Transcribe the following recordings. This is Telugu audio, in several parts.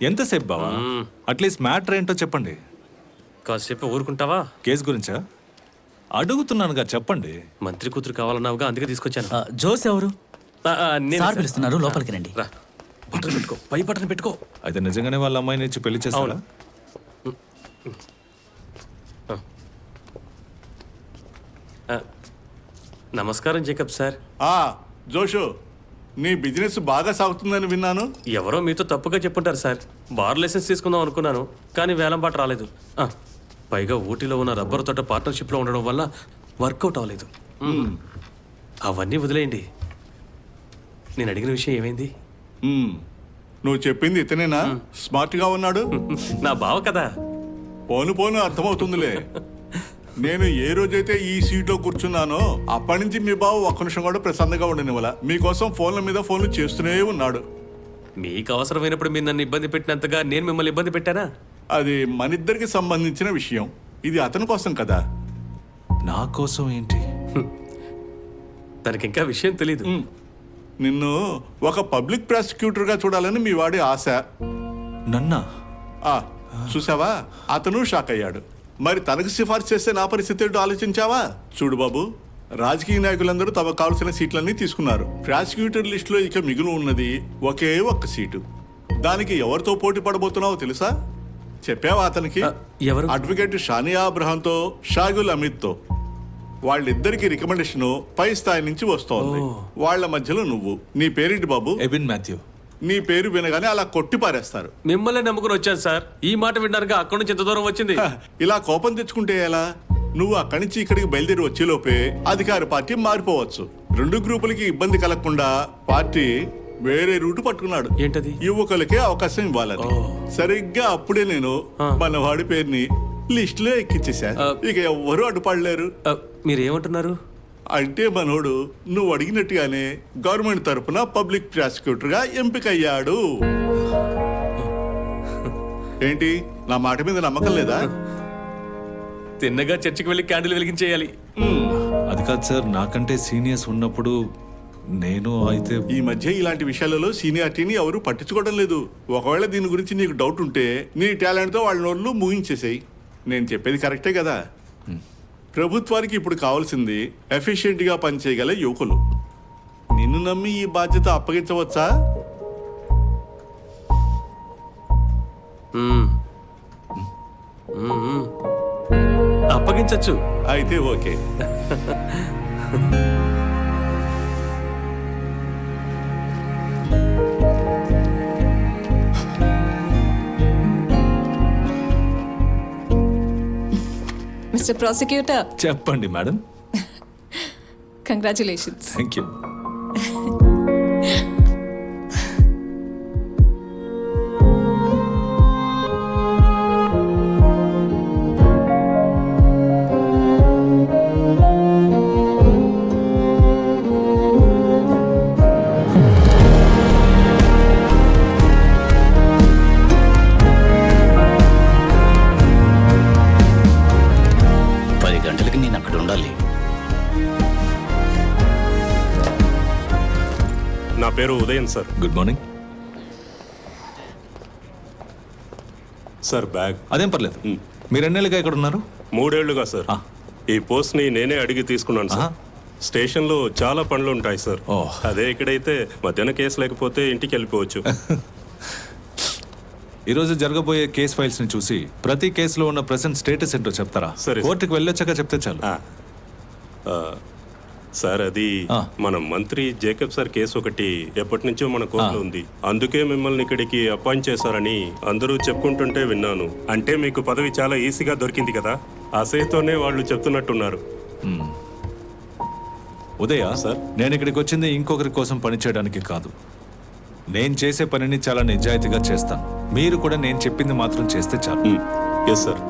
ఎంతసేపు బావా? అట్లీస్ట్ మ్యాటర్ ఏంటో చెప్పండి. కాసేపు ఊరుకుంటావా? కేసు గురించా? అడుగుతున్నానుగా, చెప్పండి. మంత్రి కూతురు కావాలన్నావుగా, అందుకే తీసుకొచ్చాను. జోస్ ఎవరు? నేనే సార్ సార్. పిలుస్తున్నారు, లోపలికి రండి. రా, బట్టలు పెట్టుకో, పై బట్టలు పెట్టుకో. అయితే నిజంగానే వాళ్ళ అమ్మాయిని ఇచ్చి పెళ్లి చేస్తారా? నమస్కారం జేకబ్ సార్. జోషు, నీ బిజినెస్ బాగా సాగుతుందని విన్నాను. ఎవరో మీతో తప్పుగా చెప్పుంటారు సార్. బార్ లైసెన్స్ తీసుకుందాం అనుకున్నాను, కానీ వేలం పాట రాలేదు. పైగా ఊటీలో ఉన్న రబ్బర్ తోట పార్ట్నర్షిప్లో ఉండడం వల్ల వర్కౌట్ అవ్వలేదు. అవన్నీ వదిలేయండి. నేను అడిగిన విషయం ఏమైంది? నువ్వు చెప్పింది ఇతనేనా? స్మార్ట్గా ఉన్నాడు. నా బావ కదా. పోను పోను అర్థమవుతుందిలే. నేను ఏ రోజైతే ఈ సీట్లో కూర్చున్నానో అప్పటి నుంచి మీ బావ ఒక్క నిమిషం కూడా ప్రశాంతంగా ఉండనివ్వాల. మీకోసం ఫోన్ల మీద ఫోన్లు చేస్తూనే ఉన్నాడు. మీకు అవసరమైనప్పుడు మీరు నన్ను ఇబ్బంది పెట్టినంతగా నేను మిమ్మల్ని ఇబ్బంది పెట్టానా? అది మనిద్దరికి సంబంధించిన విషయం. ఇది అతని కోసం కదా. నా కోసం ఏంటి? తనకి ఇంకా విషయం తెలీదు. నిన్ను ఒక పబ్లిక్ ప్రాసిక్యూటర్గా చూడాలని మీ వాడి ఆశ. నన్నా? చూసావా, అతను షాక్ అయ్యాడు. మరి తనకు సిఫార్సు చేస్తే నా పరిస్థితి ఏంటో ఆలోచించావా? చూడు బాబు, రాజకీయ నాయకులందరూ తమకు కావాల్సిన సీట్లన్నీ తీసుకున్నారు. ప్రాసిక్యూటర్ లిస్టులో ఇక మిగులు ఉన్నది ఒకే ఒక్క సీటు. దానికి ఎవరితో పోటీ పడబోతున్నావో తెలుసా? చెప్పావా అతనికి? ఎవరు? అడ్వకేట్ షానియా అబ్రహాంతో షాగుల్ అమిత్తో. వాళ్ళిద్దరికి రికమెండేషన్ పై స్థాయి నుంచి వస్తోంది. వాళ్ళ మధ్యలో నువ్వు. నీ పేరేంటి బాబు? ఎబిన్ మాథ్యూ. నీ పేరు వినగానే అలా కొట్టి పారేస్తారు. మిమ్మల్ని నమ్ముకుని వచ్చాను సార్. ఈ మాట విన్నారుగా అక్కడి నుంచి ఎంత దూరం వచ్చింది. ఇలా కోపం తెచ్చుకుంటే ఎలా? నువ్వు అక్కడి నుంచి ఇక్కడికి బయలుదేరి వచ్చేలోపే అధికార పార్టీ మారిపోవచ్చు. రెండు గ్రూపులకి ఇబ్బంది కలగకుండా పార్టీ వేరే రూటు పట్టుకున్నాడు. ఏంటది? యువకులకే అవకాశం ఇవ్వాలని. సరిగ్గా అప్పుడే నేను మన వాడి పేరుని లిస్ట్ లో ఎక్కించేశా. ఇక ఎవ్వరూ అడ్డుపడలేరు. మీరేమంటున్నారు? అంటే మనోడు నువ్వు అడిగినట్టుగానే గవర్నమెంట్ తరఫున పబ్లిక్ ప్రాసిక్యూటర్ గా ఎంపికయ్యాడు. ఏంటి, నా మాట మీద నమ్మకం లేదా? తిన్నగా చర్చికి వెళ్ళి క్యాండిల్ వెలిగించేయాలి. అది కాదు సార్, నాకంటే సీనియర్స్ ఉన్నప్పుడు నేను అయితే. ఈ మధ్య ఇలాంటి విషయాలలో సీనియారిటీని ఎవరు పట్టించుకోవడం లేదు. ఒకవేళ దీని గురించి నీకు డౌట్ ఉంటే నీ టాలెంట్తో వాళ్ళ నోళ్ళు ముగించేసాయి. నేను చెప్పేది కరెక్టే కదా. ప్రభుత్వానికి ఇప్పుడు కావాల్సింది ఎఫిషియెంట్గా పనిచేయగల యువకులు. నిన్ను నమ్మి ఈ బాధ్యత అప్పగించవచ్చా? అప్పగించచ్చు. అయితే ఓకే. Mister prosecutor. చెప్పండి మేడం. కంగ్రాచులేషన్స్. Thank you. నా పేరు Udayan sir. Good morning sir. Bag అదేం పర్లేదు. మీరు ఎన్నేళ్ళుగా ఇక్కడ ఉన్నారు? 3 ఏళ్లుగా సార్. ఈ పోస్ట్ ని నేనే అడిగి తీసుకున్నాను సార్. స్టేషన్ లో చాలా పనులు ఉంటాయి సార్. అదే ఇక్కడైతే మధ్యాహ్నం కేసు లేకపోతే ఇంటికి వెళ్ళిపోవచ్చు. ఈరోజు జరగబోయే కేసు ఫైల్స్ ని చూసి ప్రతి కేసులో ఉన్న ప్రెసెంట్ స్టేటస్ ఏంటో చెప్తారా? సరే. కోర్టుకు వెళ్ళొచ్చాక చెప్తే చాలు. సార్, అది మన మంత్రి జేకబ్ సార్ కేసు ఒకటి ఎప్పటి నుంచో మన కోర్టులో ఉంది. అందుకే మిమ్మల్ని ఇక్కడికి అపాయింట్ చేశారని అందరూ చెప్పుకుంటుంటే విన్నాను. అంటే మీకు పదవి చాలా ఈజీగా దొరికింది కదా, అసహ్యతోనే వాళ్ళు చెప్తున్నట్టున్నారు. ఉదయ సార్, నేను ఇక్కడికి వచ్చింది ఇంకొకరి కోసం పనిచేయడానికి కాదు. నేను చేసే పనిని చాలా నిజాయితీగా చేస్తాను. మీరు కూడా నేను చెప్పింది మాత్రం చేస్తే చాలు. Yes sir.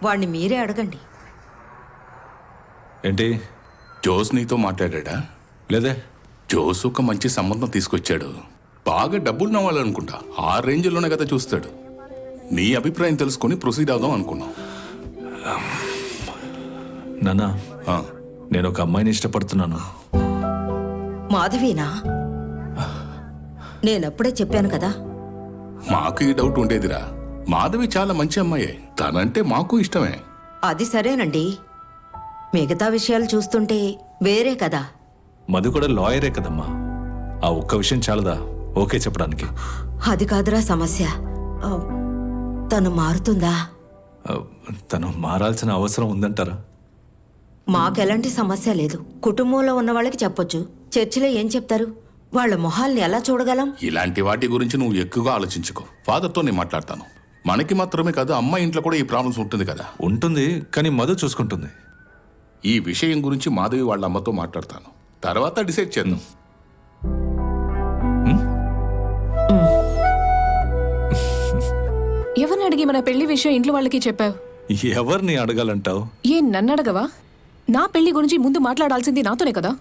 వాణ్ణి మీరే అడగండి. ఏంటి, జోస్ నీతో మాట్లాడా? లేదే. జోస్ ఒక మంచి సంబంధం తీసుకొచ్చాడు. బాగా డబ్బులు నవ్వాలనుకుంటా. ఆ రేంజ్లోనే కదా చూస్తాడు. నీ అభిప్రాయం తెలుసుకొని ప్రొసీడ్ అవుదాం అనుకున్నాం. నాన్న, ఆ, నేను ఒక అమ్మాయిని ఇష్టపడుతున్నాను. మాధవీనా? నేనప్పుడే చెప్పాను కదా. మాకు ఈ డౌట్ ఉండేదిరా. మాధవి చాలా మంచి అమ్మాయే. తనంటే మాకు ఇష్టమే. అది సరేనండి, మిగతా విషయాలు చూస్తుంటే వేరే కదా. మధు కూడా లాయరే కదమ్మా. ఆ ఒక్క విషయం చాలదా ఓకే చెప్పడానికి? అది కాదురా సమస్య. ఆ, తను మారుతుందా? ఆ, తను మారాల్సిన అవసరం ఉందంటారా? మాకెలాంటి సమస్య లేదు. కుటుంబంలో ఉన్న వాళ్ళకి చెప్పొచ్చు. చర్చిలో ఏం చెప్తారు? వాళ్ళ మొహాల్ని ఎలా చూడగలం? ఇలాంటి వాటి గురించి నువ్వు ఎక్కువగా ఆలోచించుకో. ఫాదర్తో నేను మాట్లాడతాను. మనకి మాత్రమే కాదు, అమ్మాయి ఇంట్లో కూడా ఈ ప్రాబ్లమ్స్ ఉంటుంది కదా. ఉంటుంది, కానీ మధు చూసుకుంటుంది. ఈ విషయం గురించి మాధవి వాళ్ళ అమ్మతో మాట్లాడతాను. తర్వాత డిసైడ్ చేద్దాం. ఎవరిని అడిగి మన పెళ్లి విషయం ఇంట్లో వాళ్ళకి చెప్పావు? ఎవరిని అడగాలంటావు? నన్ను అడగవా? నా పెళ్లి గురించి ముందు మాట్లాడాల్సింది నాతోనే కదా.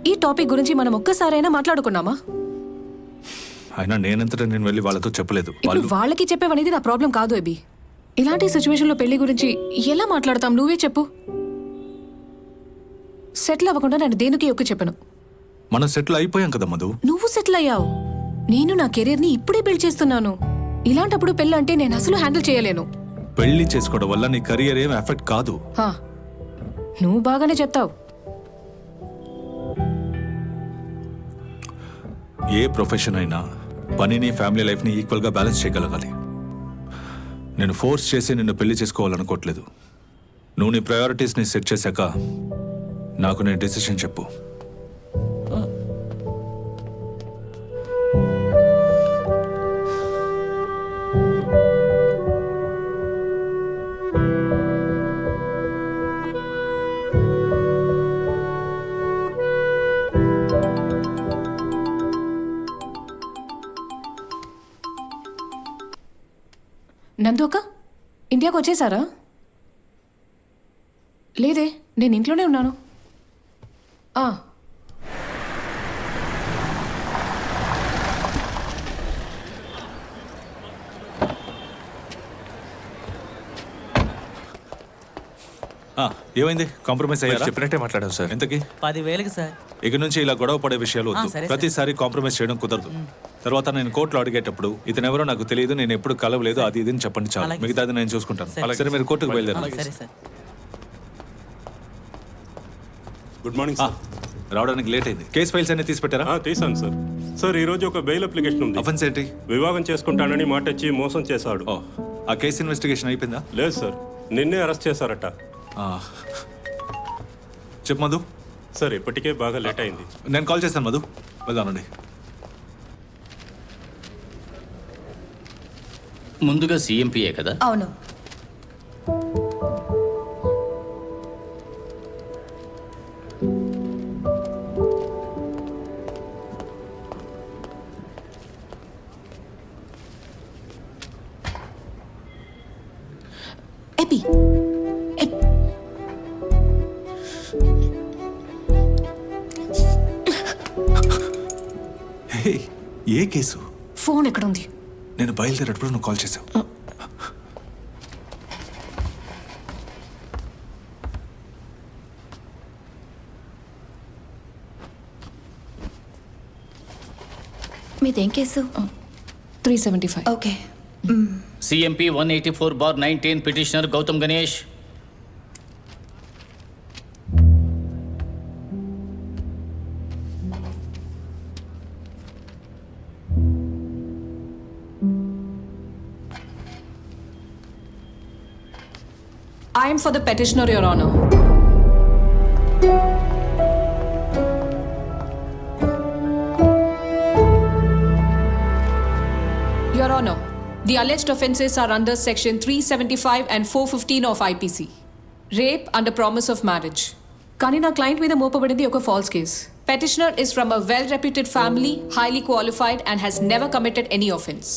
ఈ టాపిక్ గురించి మనం ఒక్కసారైనా మాట్లాడుకున్నామా? అయినా నేనంతటా నేను వెళ్ళి వాళ్ళతో చెప్పలేదు. ఇప్పుడు వాళ్ళకి చెప్పేవనేది నా ప్రాబ్లం కాదు అబి. ఇలాంటి సిచ్యువేషన్లో పెళ్లి గురించి ఎలా మాట్లాడతాం? నువ్వే చెప్పు. సెటిల్ అవ్వకుండా నేను దేనికి ఒక్క చెప్పను. మనం సెటిల్ అయిపోయాం కదా మధు. నువ్వు సెటిల్ అయ్యావు, నేను నా కెరీర్ని ఇప్పుడే బిల్డ్ చేస్తున్నాను. ఇలాంటప్పుడు పెళ్ళి అంటే నేను అసలు హ్యాండిల్ చేయలేను. పెళ్లి చేసుకోవడం వల్ల నీ కెరియర్ ఏం ఎఫెక్ట్ కాదు. హా, నువ్వు బాగానే చెప్తావు. ఏ ప్రొఫెషన్ అయినా పనిని ఫ్యామిలీ లైఫ్ని ఈక్వల్గా బ్యాలెన్స్ చేయగలగాలి. నేను ఫోర్స్ చేసి నిన్ను పెళ్లి చేసుకోవాలనుకోవట్లేదు. నువ్వు నీ ప్రయారిటీస్ని సెట్ చేశాక నాకు నేను డెసిషన్ చెప్పు. నందోక ఇండియాకి వచ్చేసారా? లేదే, నేను ఇంట్లోనే ఉన్నాను. ఏమైంది? కాంప్రమైజ్ అయ్యారా? చెప్పినట్టే మాట్లాడాం సార్. ఎంతకి? 10,000కి సార్. ఇక నుంచి ఇలా గొడవ పడే విషయాలు వద్దు. సరే, ప్రతిసారి కాంప్రమైజ్ చేయడం కుదరదు. తర్వాత నేను కోర్టులో అడిగేటప్పుడు ఇతను ఎవరో నాకు తెలియదు, నేను ఎప్పుడు కలవలేదు, అది ఇది అని చెప్పండి చాలు. అలాగే మిగతాది నేను చూసుకుంటాను. సరే, మీరు కోర్టుకు బయలుదేరండి. సరే సార్. Good morning sir. రావడానికి లేట్ అయింది. కేసు ఫైల్స్ అన్ని తీసి పెట్టారా? తీసాను సార్. సార్, ఈ రోజు ఒక బెయిల్ అప్లికేషన్ ఉంది. అఫెన్స్ ఏంటి? వివాహం చేసుకుంటానని మాట ఇచ్చి మోసం చేశాడు. ఓ, ఆ కేసు ఇన్వెస్టిగేషన్ అయిపోయిందా? లేదు సార్, నిన్నే అరెస్ట్ చేశారట. ఆ, చెప్పు మధు. సార్, ఇప్పటికే బాగా లేట్ అయింది. నేను కాల్ చేస్తాను మధు, వెళ్దానండి. ముందుగా సీఎంపీఏ కదా? అవును. ఎపి హే, ఏ కేసు? ఫోన్ ఎక్కడ ఉంది? నేను బయలుదేరేటప్పుడు నువ్వు కాల్ చేసావు. మీదేం case? 375. Okay. CMP 184/19 petitioner Gautam Ganesh. I am for the petitioner, Your Honor. Your Honor, the alleged offences are under Section 375 and 415 of IPC. Rape under promise of marriage. కానీ నా క్లయింట్ మీద మోపబడింది ఒక falls case. Petitioner is from a well-reputed family, highly qualified and has never committed any offense.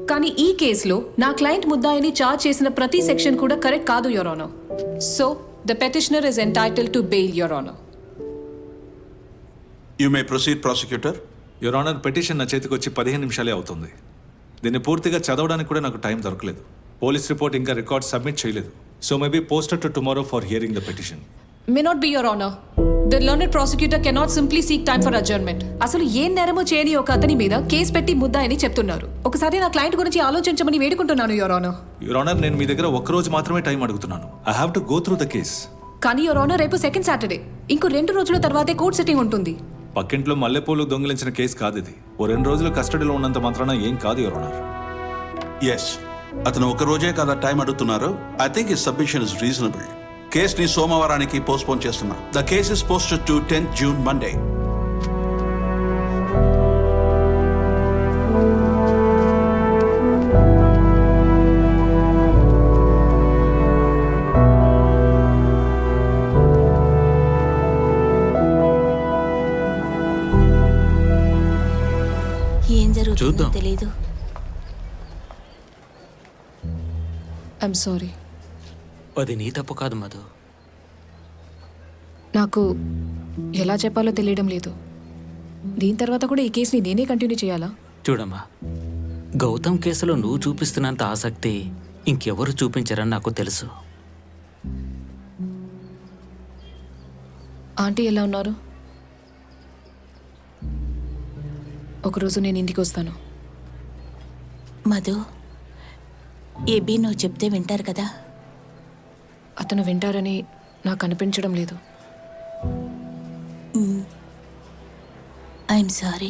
కానీ ఈ కేసులో నా క్లయింట్ ముద్దాయిని చార్జ్ చేసిన ప్రతి సెక్షన్ కూడా కరెక్ట్ కాదు, your honour. So The petitioner is entitled to bail, Your Honor. You may proceed, prosecutor. Your honour, petition నా చేతికి వచ్చి 15 నిమిషాలే అవుతుంది. దీన్ని పూర్తిగా చదవడానికి కూడా నాకు టైం దొరకలేదు. పోలీస్ రిపోర్ట్ ఇంకా రికార్డ్ సబ్మిట్ చేయలేదు. So may be posted to tomorrow for hearing the petition. May not be, Your Honor. The learned prosecutor cannot simply seek time for adjournment. అసలు ఏం నేరమో చేయని ఒక అతని మీద కేసు పెట్టి ముద్దాయని చెప్తున్నారు. ఒకసారి నా క్లయింట్ గురించి ఆలోచించమని వేడుకుంటున్నాను, యువర్ ఆనర్. యువర్ ఆనర్, నేను మీ దగ్గర ఒక్క రోజు మాత్రమే టైం అడుగుతున్నాను. I have to go through the case. కానీ యువర్ ఆనర్, రేపు సెకండ్ సాటర్డే, ఇంకో 2 రోజుల తర్వాతే కోర్ట్ సిట్టింగ్ ఉంటుంది. పక్కింట్లో మల్లెపూలు దొంగిలించిన కేసు కాదు ఇది. ఓ 2 రోజులు కస్టడీలో ఉన్నంత మాత్రాన ఏం కాదు, యువర్ ఆనర్. ఎస్, అతను ఒక రోజే కదా టైం అడుగుతున్నారు. I think his submission is reasonable. కేసుని సోమవారానికి పోస్ట్పోన్ చేస్తున్నా. The case is posted to 10th June, Monday. ఏం జరుగుతుందో చూద్దాం. తెలీదు. I'm sorry. అది నీ తప్పు కాదు మధు. నాకు ఎలా చెప్పాలో తెలియడం లేదు. దీని తర్వాత కూడా ఈ కేసుని నేనే కంటిన్యూ చేయాలా? చూడమ్మా, గౌతమ్ కేసులో నువ్వు చూపిస్తున్నంత ఆసక్తి ఇంకెవరు చూపించరని నాకు తెలుసు. ఆంటీ ఎలా ఉన్నారు? ఒకరోజు నేను ఇంటికి వస్తాను. మధు, ఏబీ నువ్వు చెప్తే వింటారు కదా. అతను వింటారని నాకు అనిపించడం లేదు. I'm sorry.